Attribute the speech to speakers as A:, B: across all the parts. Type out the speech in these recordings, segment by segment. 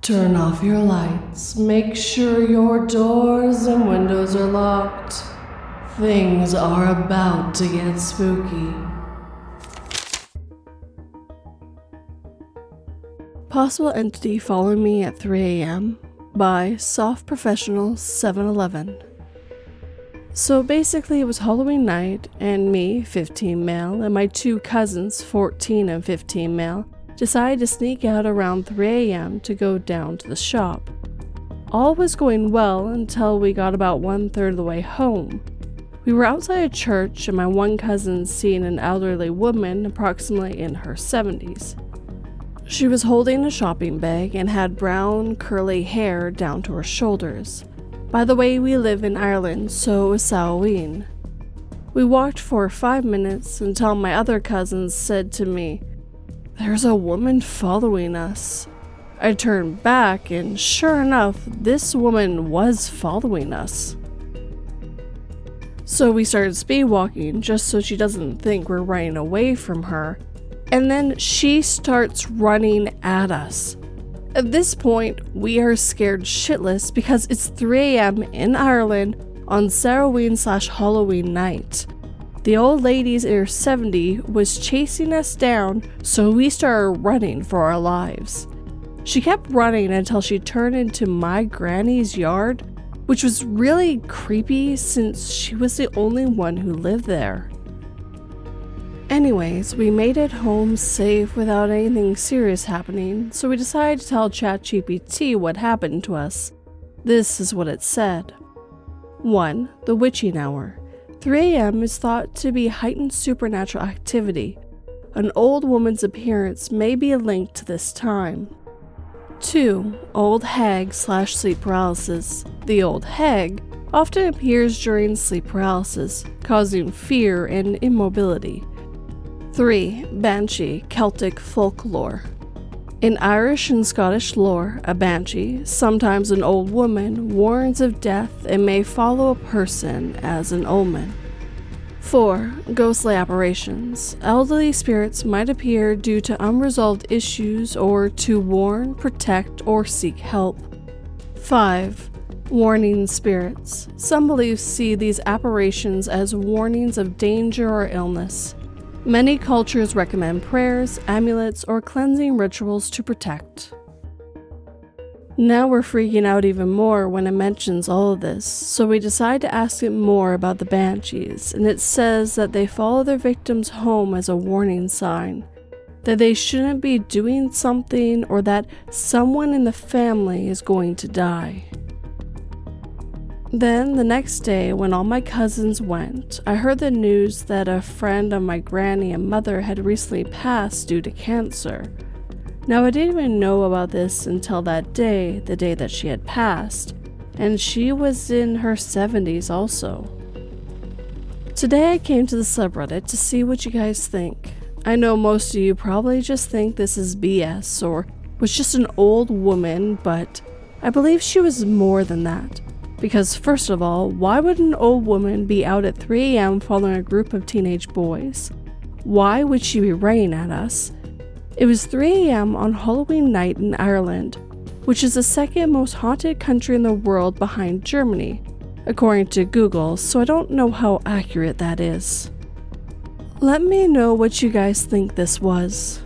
A: Turn off your lights. Make sure your doors and windows are locked. Things are about to get spooky. Possible Entity Following Me at 3 a.m. by Soft Professional 711. So basically it was Halloween night, and me, 15 male, and my two cousins, 14 and 15 male, decided to sneak out around 3 a.m. to go down to the shop. All was going well until we got about 1/3 of the way home. We were outside a church, and my one cousin seen an elderly woman approximately in her 70s. She was holding a shopping bag and had brown, curly hair down to her shoulders. By the way, we live in Ireland, so it was Halloween. We walked for 5 minutes until my other cousins said to me, "There's a woman following us." I turned back, and sure enough, this woman was following us. So we started speed walking just so she doesn't think we're running away from her, and then she starts running at us. At this point, we are scared shitless because it's 3 a.m. in Ireland on Halloween night. The old lady's in her 70s was chasing us down, so we started running for our lives. She kept running until she turned into my granny's yard, which was really creepy since she was the only one who lived there. Anyways, we made it home safe without anything serious happening, so we decided to tell ChatGPT what happened to us. This is what it said. 1. The witching hour. 3 a.m. is thought to be heightened supernatural activity. An old woman's appearance may be linked to this time. 2. Old hag/sleep paralysis. The old hag often appears during sleep paralysis, causing fear and immobility. 3. Banshee, Celtic folklore. In Irish and Scottish lore, a banshee, sometimes an old woman, warns of death and may follow a person as an omen. 4. Ghostly apparitions. Elderly spirits might appear due to unresolved issues or to warn, protect, or seek help. 5. Warning spirits. Some beliefs see these apparitions as warnings of danger or illness. Many cultures recommend prayers, amulets, or cleansing rituals to protect. Now we're freaking out even more when it mentions all of this, so we decide to ask it more about the banshees, and it says that they follow their victims home as a warning sign, that they shouldn't be doing something or that someone in the family is going to die. Then, the next day, when all my cousins went, I heard the news that a friend of my granny and mother had recently passed due to cancer. Now, I didn't even know about this until that day, the day that she had passed, and she was in her 70s also. Today, I came to the subreddit to see what you guys think. I know most of you probably just think this is BS or was just an old woman, but I believe she was more than that. Because first of all, why would an old woman be out at 3 a.m. following a group of teenage boys? Why would she be running at us? It was 3 a.m. on Halloween night in Ireland, which is the second most haunted country in the world behind Germany, according to Google, so I don't know how accurate that is. Let me know what you guys think this was.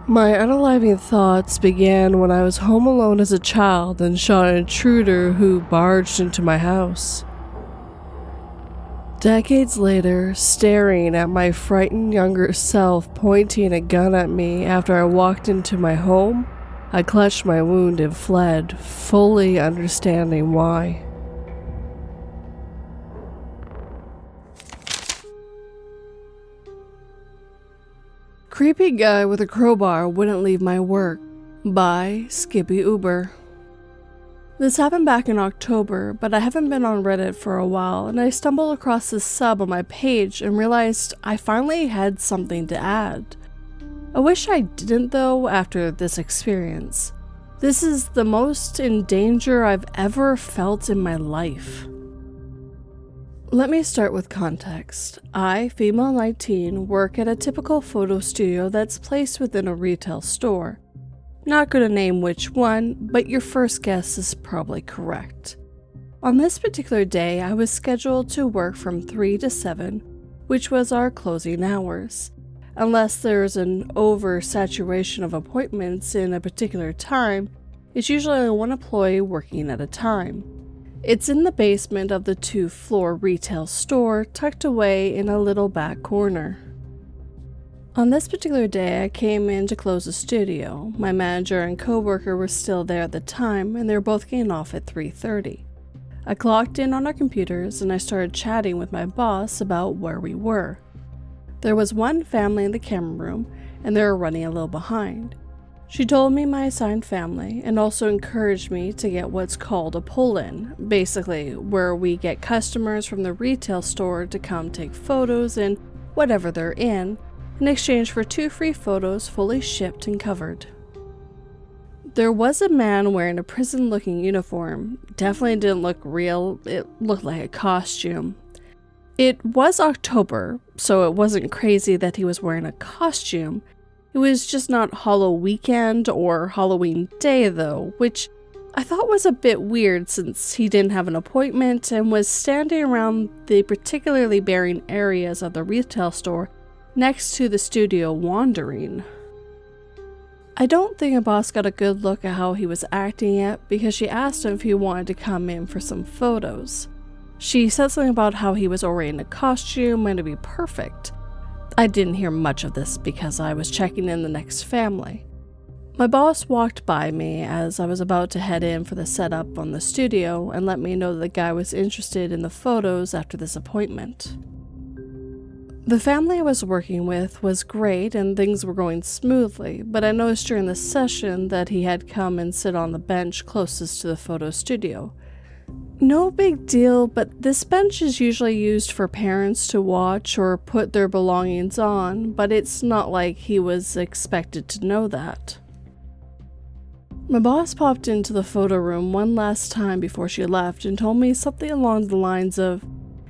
A: My unaliving thoughts began when I was home alone as a child and shot an intruder who barged into my house. Decades later, staring at my frightened younger self pointing a gun at me after I walked into my home, I clutched my wound and fled, fully understanding why. Creepy guy with a crowbar wouldn't leave my work by skippyuber. This happened back in October, but I haven't been on Reddit for a while, and I stumbled across this sub on my page and realized I finally had something to add. I wish I didn't though after this experience. This is the most in danger I've ever felt in my life. Let me start with context. I, female 19, work at a typical photo studio that's placed within a retail store. Not gonna name which one, but your first guess is probably correct. On this particular day, I was scheduled to work from 3 to 7, which was our closing hours. Unless there's an oversaturation of appointments in a particular time, it's usually only one employee working at a time. It's in the basement of the 2-floor retail store, tucked away in a little back corner. On this particular day, I came in to close the studio. My manager and coworker were still there at the time, and they were both getting off at 3:30. I clocked in on our computers, and I started chatting with my boss about where we were. There was one family in the camera room, and they were running a little behind. She told me my assigned family and also encouraged me to get what's called a pull-in, basically where we get customers from the retail store to come take photos in whatever they're in exchange for 2 free photos fully shipped and covered. There was a man wearing a prison-looking uniform. Definitely didn't look real, it looked like a costume. It was October, so it wasn't crazy that he was wearing a costume. It was just not Halloween weekend or Halloween day though, which I thought was a bit weird since he didn't have an appointment and was standing around the particularly barren areas of the retail store next to the studio wandering. I don't think a boss got a good look at how he was acting yet because she asked him if he wanted to come in for some photos. She said something about how he was already in a costume and it'd be perfect. I didn't hear much of this because I was checking in the next family. My boss walked by me as I was about to head in for the setup on the studio and let me know that the guy was interested in the photos after this appointment. The family I was working with was great and things were going smoothly, but I noticed during the session that he had come and sit on the bench closest to the photo studio. No big deal, but this bench is usually used for parents to watch or put their belongings on, but it's not like he was expected to know that. My boss popped into the photo room one last time before she left and told me something along the lines of,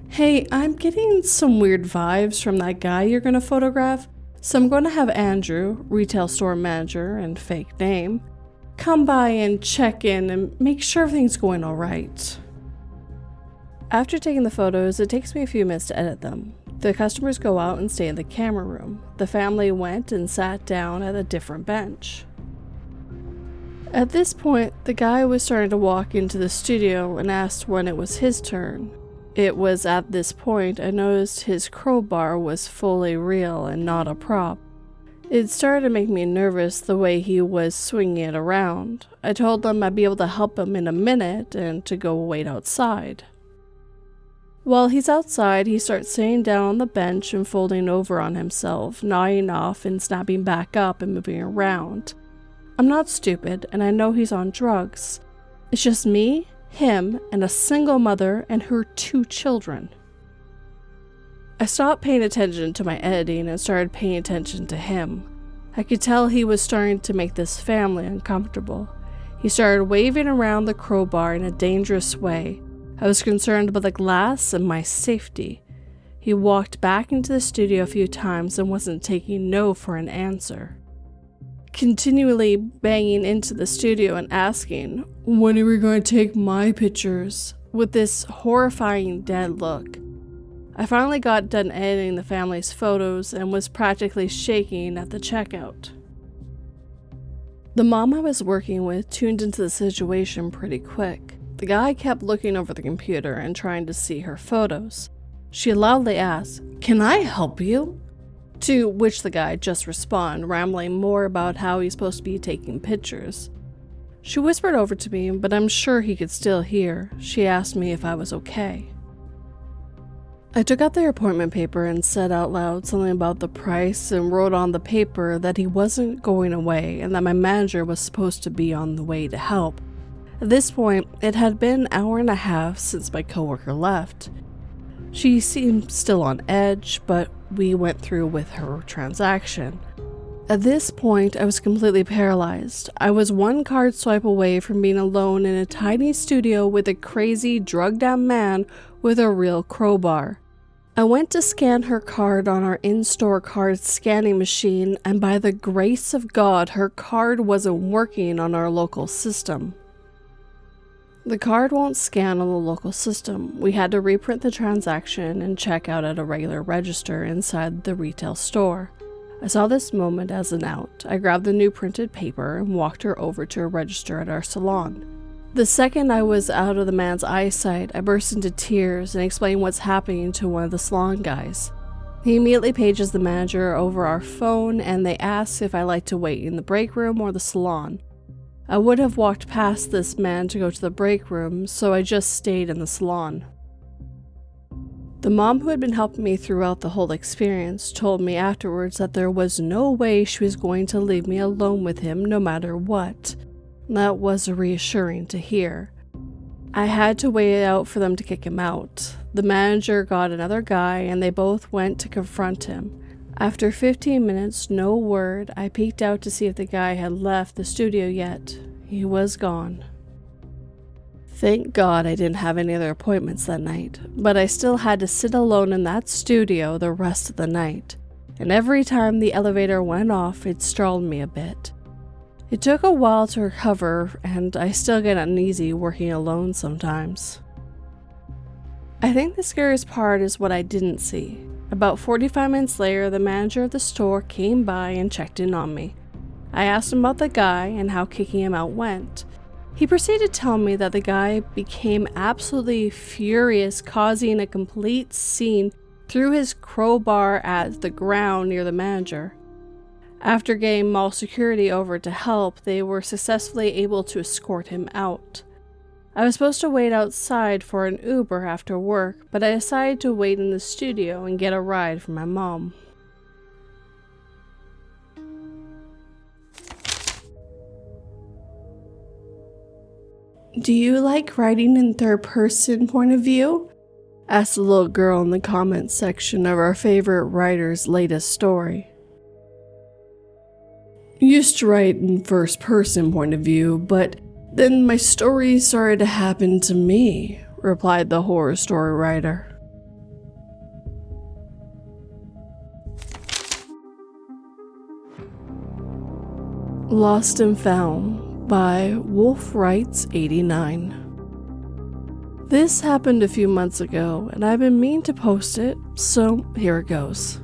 A: "Hey, I'm getting some weird vibes from that guy you're going to photograph, so I'm going to have Andrew, retail store manager and fake name, come by and check in and make sure everything's going alright." After taking the photos, it takes me a few minutes to edit them. The customers go out and stay in the camera room. The family went and sat down at a different bench. At this point, the guy was starting to walk into the studio and asked when it was his turn. It was at this point I noticed his crowbar was fully real and not a prop. It started to make me nervous the way he was swinging it around. I told him I'd be able to help him in a minute and to go wait outside. While he's outside, he starts sitting down on the bench and folding over on himself, nodding off and snapping back up and moving around. I'm not stupid, and I know he's on drugs. It's just me, him, and a single mother and her 2 children. I stopped paying attention to my editing and started paying attention to him. I could tell he was starting to make this family uncomfortable. He started waving around the crowbar in a dangerous way. I was concerned about the glass and my safety. He walked back into the studio a few times and wasn't taking no for an answer. Continually banging into the studio and asking, "When are we going to take my pictures?" with this horrifying dead look. I finally got done editing the family's photos and was practically shaking at the checkout. The mom I was working with tuned into the situation pretty quick. The guy kept looking over the computer and trying to see her photos. She loudly asked, "Can I help you?" To which the guy just responded, rambling more about how he's supposed to be taking pictures. She whispered over to me, but I'm sure he could still hear. She asked me if I was okay. I took out their appointment paper and said out loud something about the price and wrote on the paper that he wasn't going away and that my manager was supposed to be on the way to help. At this point, it had been an hour and a half since my coworker left. She seemed still on edge, but we went through with her transaction. At this point, I was completely paralyzed. I was one card swipe away from being alone in a tiny studio with a crazy, drugged-out man with a real crowbar. I went to scan her card on our in-store card scanning machine, and by the grace of God, her card wasn't working on our local system. The card won't scan on the local system. We had to reprint the transaction and check out at a regular register inside the retail store. I saw this moment as an out. I grabbed the new printed paper and walked her over to a register at our salon. The second I was out of the man's eyesight, I burst into tears and explained what's happening to one of the salon guys. He immediately pages the manager over our phone, and they ask if I like to wait in the break room or the salon. I would have walked past this man to go to the break room, so I just stayed in the salon. The mom who had been helping me throughout the whole experience told me afterwards that there was no way she was going to leave me alone with him no matter what. That was reassuring to hear. I had to wait out for them to kick him out. The manager got another guy and they both went to confront him. After 15 minutes, no word, I peeked out to see if the guy had left the studio yet. He was gone. Thank God I didn't have any other appointments that night, but I still had to sit alone in that studio the rest of the night, and every time the elevator went off, it startled me a bit. It took a while to recover, and I still get uneasy working alone sometimes. I think the scariest part is what I didn't see. About 45 minutes later, the manager of the store came by and checked in on me. I asked him about the guy and how kicking him out went. He proceeded to tell me that the guy became absolutely furious, causing a complete scene, threw his crowbar at the ground near the manager. After getting mall security over to help, they were successfully able to escort him out. I was supposed to wait outside for an Uber after work, but I decided to wait in the studio and get a ride from my mom. Do you like writing in third-person point of view? Asked the little girl in the comments section of our favorite writer's latest story. Used to write in first-person point of view, but then my stories started to happen to me, replied the horror story writer. Lost and Found by Wolf Writes 89. This happened a few months ago, and I've been meaning to post it, so here it goes.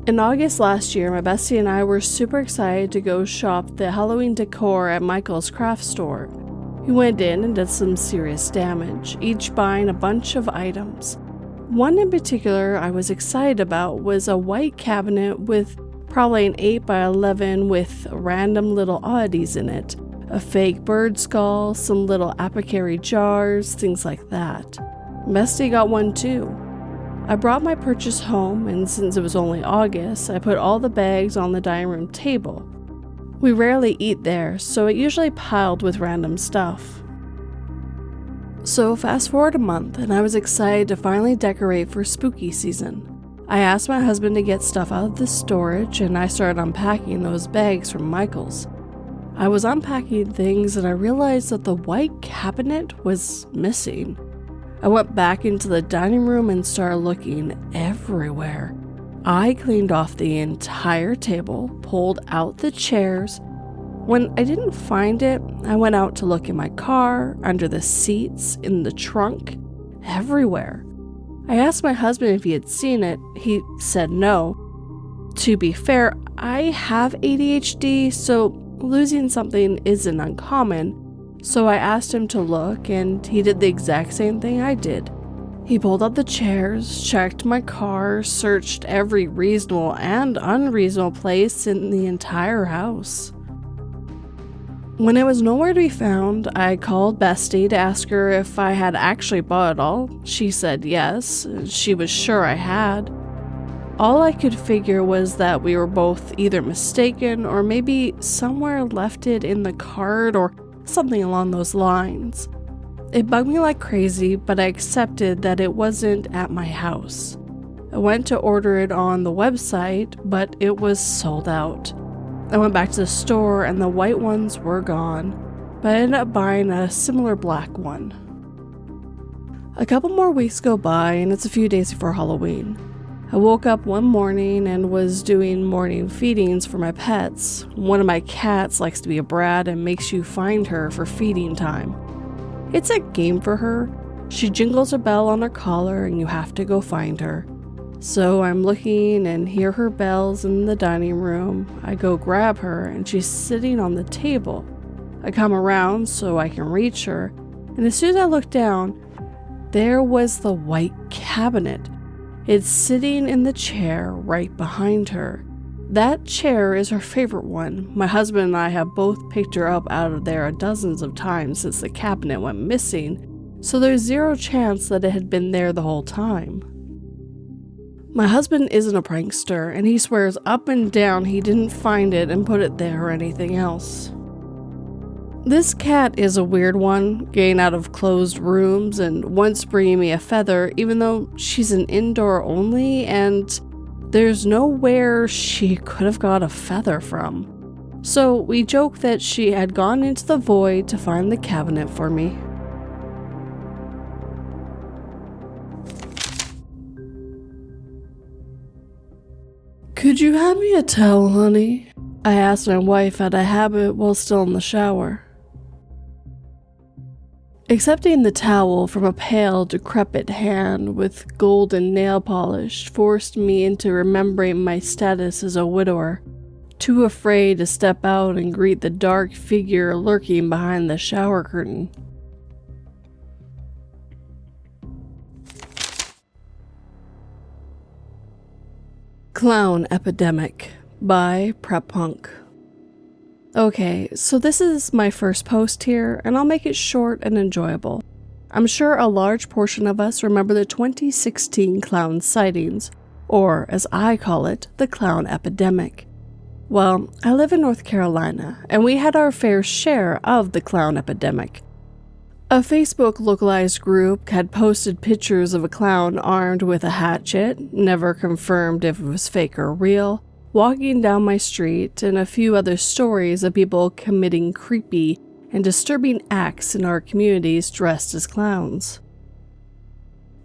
A: In August last year, my bestie and I were super excited to go shop the Halloween decor at Michael's craft store. We went in and did some serious damage, each buying a bunch of items. One in particular I was excited about was a white cabinet with probably an 8x11 with random little oddities in it. A fake bird skull, some little apothecary jars, things like that. Bestie got one too. I brought my purchase home, and since it was only August, I put all the bags on the dining room table. We rarely eat there, so it usually piled with random stuff. So fast forward a month, and I was excited to finally decorate for spooky season. I asked my husband to get stuff out of the storage, and I started unpacking those bags from Michael's. I was unpacking things, and I realized that the white cabinet was missing. I went back into the dining room and started looking everywhere. I cleaned off the entire table, pulled out the chairs. When I didn't find it, I went out to look in my car, under the seats, in the trunk, everywhere. I asked my husband if he had seen it. He said no. To be fair, I have ADHD, so losing something isn't uncommon. So I asked him to look, and he did the exact same thing I did. He pulled out the chairs, checked my car, searched every reasonable and unreasonable place in the entire house. When it was nowhere to be found, I called Bestie to ask her if I had actually bought it all. She said yes, she was sure I had. All I could figure was that we were both either mistaken or maybe somewhere left it in the cart or something along those lines. It bugged me like crazy, but I accepted that it wasn't at my house. I went to order it on the website, but it was sold out. I went back to the store and the white ones were gone, but I ended up buying a similar black one. A couple more weeks go by and it's a few days before Halloween. I woke up one morning and was doing morning feedings for my pets. One of my cats likes to be a brat and makes you find her for feeding time. It's a game for her. She jingles a bell on her collar and you have to go find her. So I'm looking and hear her bells in the dining room. I go grab her and she's sitting on the table. I come around so I can reach her, and as soon as I look down, there was the white cabinet. It's sitting in the chair right behind her. That chair is her favorite one. My husband and I have both picked her up out of there dozens of times since the cabinet went missing, so there's zero chance that it had been there the whole time. My husband isn't a prankster, and he swears up and down he didn't find it and put it there or anything else. This cat is a weird one, getting out of closed rooms and once bringing me a feather even though she's an indoor only and there's nowhere she could have got a feather from. So we joke that she had gone into the void to find the cabinet for me. "Could you hand me a towel, honey?" I asked my wife out of habit while still in the shower. Accepting the towel from a pale, decrepit hand with golden nail polish forced me into remembering my status as a widower, too afraid to step out and greet the dark figure lurking behind the shower curtain. Clown Epidemic by Prep Punk. Okay, so this is my first post here, and I'll make it short and enjoyable. I'm sure a large portion of us remember the 2016 clown sightings, or as I call it, the clown epidemic. Well, I live in North Carolina, and we had our fair share of the clown epidemic. A Facebook localized group had posted pictures of a clown armed with a hatchet, never confirmed if it was fake or real, walking down my street, and a few other stories of people committing creepy and disturbing acts in our communities dressed as clowns.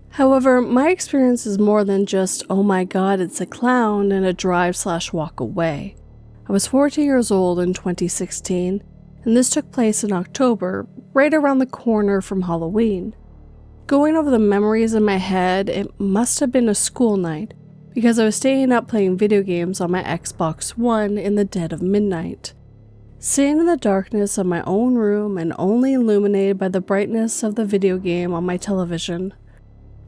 A: However, my experience is more than just, oh my god, it's a clown, and a drive/walk away. I was 14 years old in 2016, and this took place in October, right around the corner from Halloween. Going over the memories in my head, it must have been a school night, because I was staying up playing video games on my Xbox One in the dead of midnight. Sitting in the darkness of my own room and only illuminated by the brightness of the video game on my television.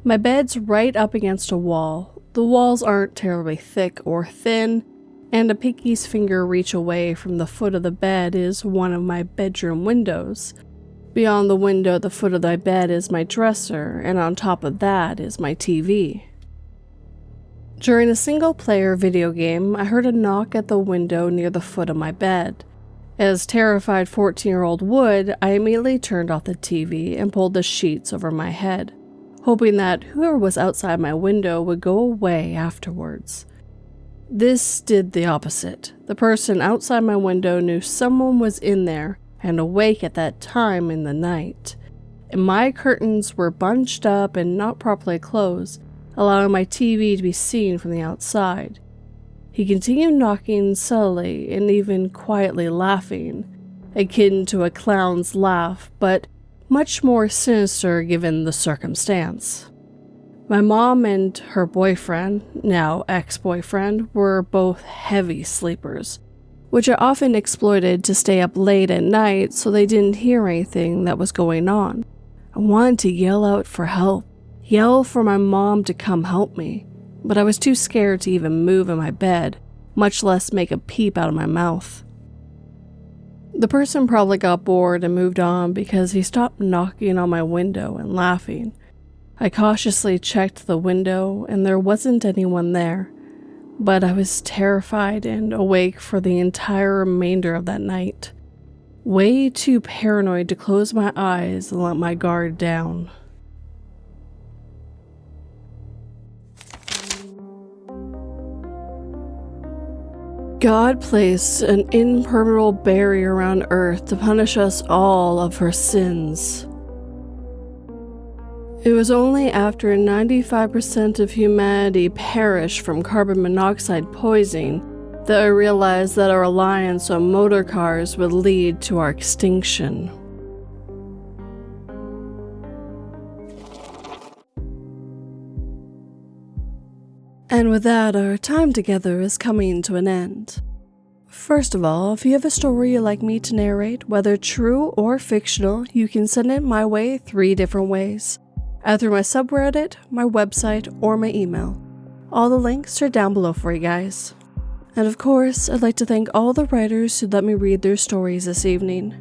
A: My bed's right up against a wall. The walls aren't terribly thick or thin, and a pinky's finger reach away from the foot of the bed is one of my bedroom windows. Beyond the window at the foot of my bed is my dresser, and on top of that is my TV. During a single-player video game, I heard a knock at the window near the foot of my bed. As terrified 14-year-old would, I immediately turned off the TV and pulled the sheets over my head, hoping that whoever was outside my window would go away afterwards. This did the opposite. The person outside my window knew someone was in there and awake at that time in the night, and my curtains were bunched up and not properly closed, allowing my TV to be seen from the outside. He continued knocking subtly and even quietly laughing, akin to a clown's laugh, but much more sinister given the circumstance. My mom and her boyfriend, now ex-boyfriend, were both heavy sleepers, which I often exploited to stay up late at night so they didn't hear anything that was going on. I wanted to yell out for help. Yell for my mom to come help me, but I was too scared to even move in my bed, much less make a peep out of my mouth. The person probably got bored and moved on because he stopped knocking on my window and laughing. I cautiously checked the window and there wasn't anyone there, but I was terrified and awake for the entire remainder of that night. Way too paranoid to close my eyes and let my guard down. God placed an impermeable barrier around earth to punish us all of her sins. It was only after 95% of humanity perished from carbon monoxide poisoning that I realized that our reliance on motor cars would lead to our extinction. And with that, our time together is coming to an end. First of all, if you have a story you'd like me to narrate, whether true or fictional, you can send it my way 3 different ways. Either through my subreddit, my website, or my email. All the links are down below for you guys. And of course, I'd like to thank all the writers who let me read their stories this evening.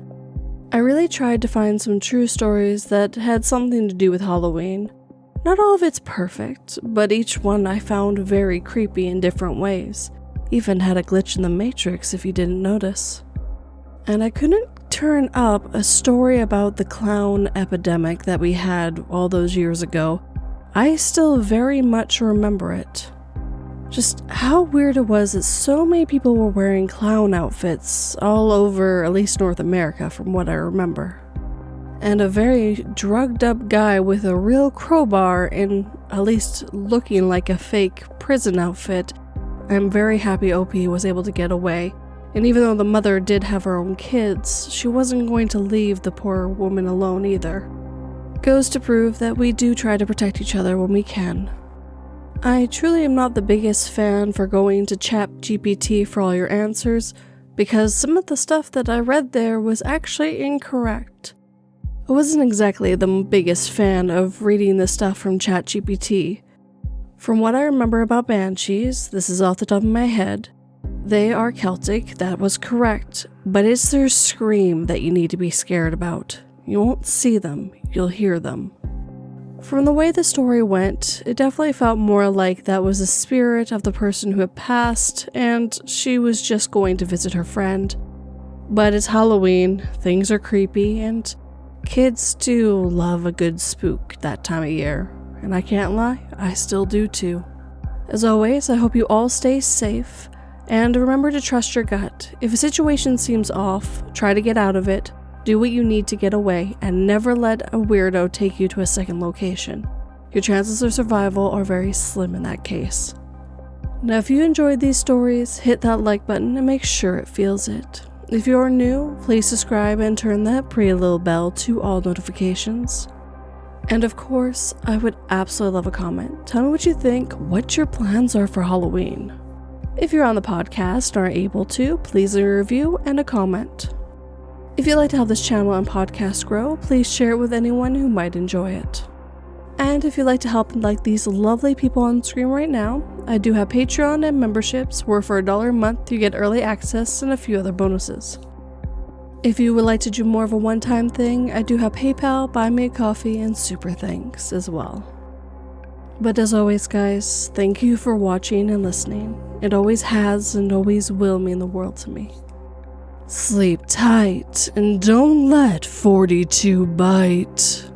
A: I really tried to find some true stories that had something to do with Halloween. Not all of it's perfect, but each one I found very creepy in different ways. Even had a glitch in the Matrix if you didn't notice. And I couldn't turn up a story about the clown epidemic that we had all those years ago. I still very much remember it. Just how weird it was that so many people were wearing clown outfits all over at least North America from what I remember. And a very drugged up guy with a real crowbar in at least looking like a fake prison outfit. I'm very happy OP was able to get away. And even though the mother did have her own kids, she wasn't going to leave the poor woman alone either. Goes to prove that we do try to protect each other when we can. I truly am not the biggest fan for going to ChatGPT for all your answers, because some of the stuff that I read there was actually incorrect. I wasn't exactly the biggest fan of reading the stuff from ChatGPT. From what I remember about banshees, this is off the top of my head, they are Celtic, that was correct, but it's their scream that you need to be scared about. You won't see them, you'll hear them. From the way the story went, it definitely felt more like that was the spirit of the person who had passed, and she was just going to visit her friend. But it's Halloween, things are creepy, and kids do love a good spook that time of year. And I can't lie, I still do too. As always, I hope you all stay safe, and remember to trust your gut. If a situation seems off, try to get out of it. Do what you need to get away, and never let a weirdo take you to a second location. Your chances of survival are very slim in that case. Now if you enjoyed these stories, hit that like button and make sure it feels it. If you're new, please subscribe and turn that pretty little bell to all notifications. And of course, I would absolutely love a comment. Tell me what you think, what your plans are for Halloween. If you're on the podcast and are able to, please leave a review and a comment. If you'd like to help this channel and podcast grow, please share it with anyone who might enjoy it. And if you'd like to help like these lovely people on screen right now, I do have Patreon and memberships where for $1 a month you get early access and a few other bonuses. If you would like to do more of a one-time thing, I do have PayPal, Buy Me a Coffee, and Super Thanks as well. But as always guys, thank you for watching and listening. It always has and always will mean the world to me. Sleep tight and don't let 42 bite.